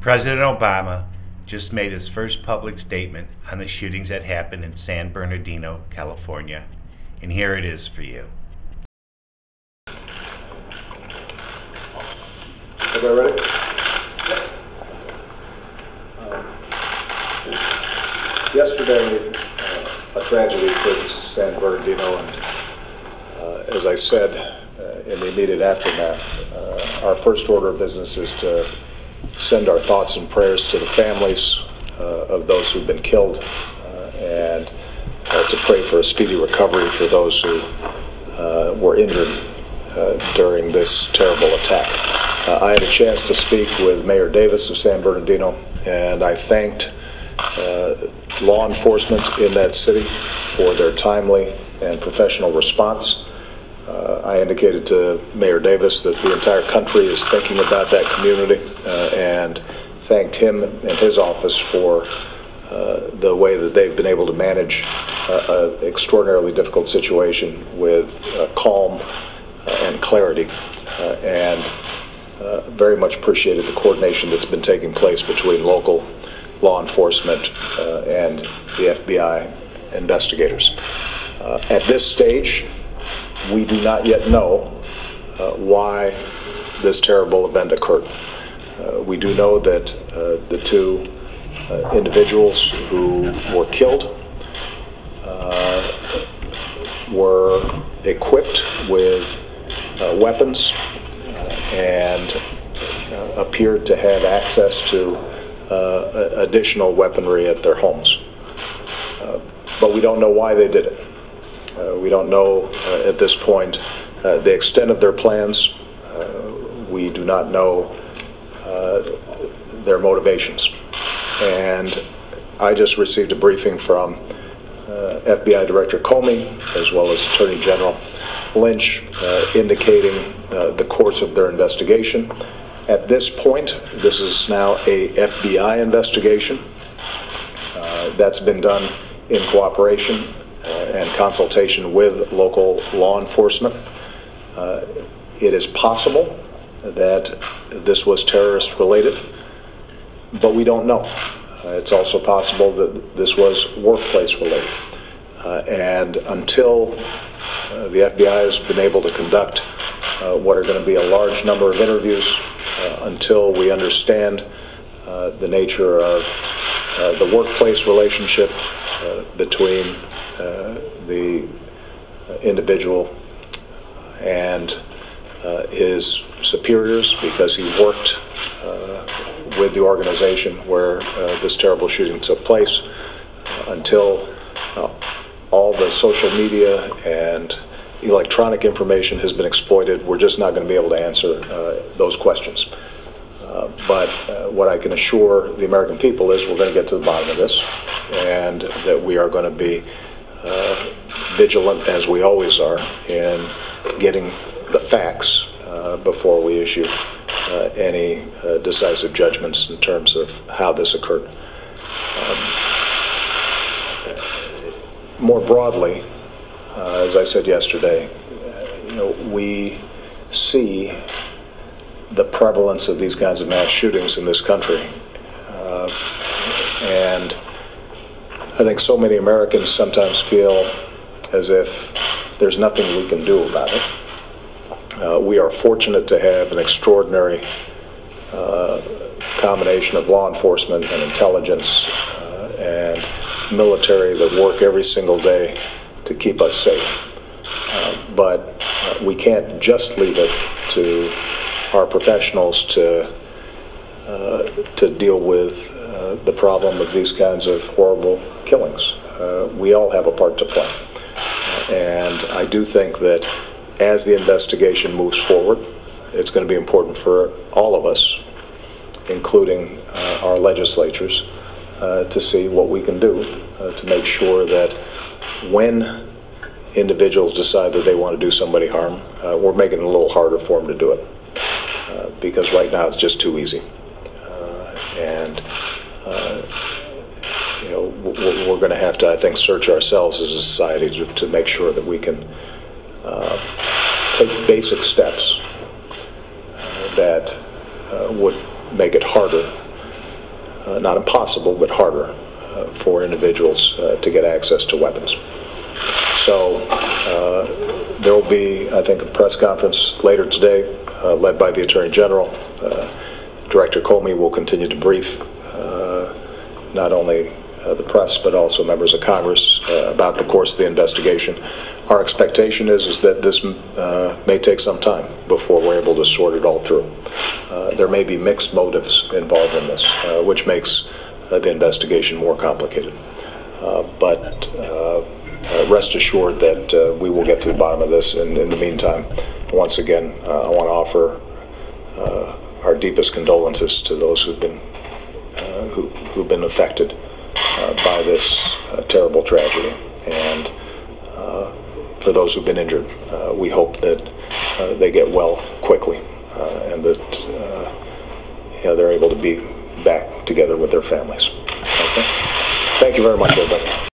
President Obama just made his first public statement on the shootings that happened in San Bernardino, California, and here it is for you. Everybody ready? Yesterday, a tragedy occurred in San Bernardino, and as I said in the immediate aftermath, our first order of business is to send our thoughts and prayers to the families of those who've been killed, and to pray for a speedy recovery for those who were injured during this terrible attack. I had a chance to speak with Mayor Davis of San Bernardino, and I thanked law enforcement in that city for their timely and professional response. I indicated to Mayor Davis that the entire country is thinking about that community, and thanked him and his office for the way that they've been able to manage an extraordinarily difficult situation with calm and clarity, and very much appreciated the coordination that's been taking place between local law enforcement and the FBI investigators. At this stage, we do not yet know why this terrible event occurred. We do know that the two individuals who were killed were equipped with weapons and appeared to have access to additional weaponry at their homes. But we don't know why they did it. We don't know at this point the extent of their plans. We do not know their motivations. And I just received a briefing from FBI Director Comey as well as Attorney General Lynch indicating the course of their investigation. At this point, this is now a FBI investigation that's been done in cooperation and consultation with local law enforcement. It is possible that this was terrorist related, but we don't know. It's also possible that this was workplace related. And until the FBI has been able to conduct what are going to be a large number of interviews, until we understand the nature of the workplace relationship between the individual and his superiors, because he worked with the organization where this terrible shooting took place, until all the social media and electronic information has been exploited, we're just not going to be able to answer those questions. But what I can assure the American people is we're going to get to the bottom of this, and that we are going to be vigilant, as we always are, in getting the facts before we issue any decisive judgments in terms of how this occurred. More broadly, as I said yesterday, we see the prevalence of these kinds of mass shootings in this country, and I think so many Americans sometimes feel as if there's nothing we can do about it. We are fortunate to have an extraordinary combination of law enforcement and intelligence and military that work every single day to keep us safe. But we can't just leave it to our professionals to deal with the problem of these kinds of horrible killings. We all have a part to play. And I do think that as the investigation moves forward, it's going to be important for all of us, including our legislatures, to see what we can do to make sure that when individuals decide that they want to do somebody harm, we're making it a little harder for them to do it. Because right now it's just too easy. We're going to have to, I think, search ourselves as a society to make sure that we can take basic steps that would make it harder not impossible, but harder for individuals to get access to weapons. So there will be, I think, a press conference later today led by the Attorney General. Director Comey will continue to brief not only the press but also members of Congress about the course of the investigation. Our expectation is that this may take some time before we're able to sort it all through. There may be mixed motives involved in this, which makes the investigation more complicated. But rest assured that we will get to the bottom of this. And in the meantime, once again, I want to offer our deepest condolences to those who've been affected by this terrible tragedy, and for those who've been injured, we hope that they get well quickly, and that they're able to be back together with their families. Okay? Thank you very much, everybody.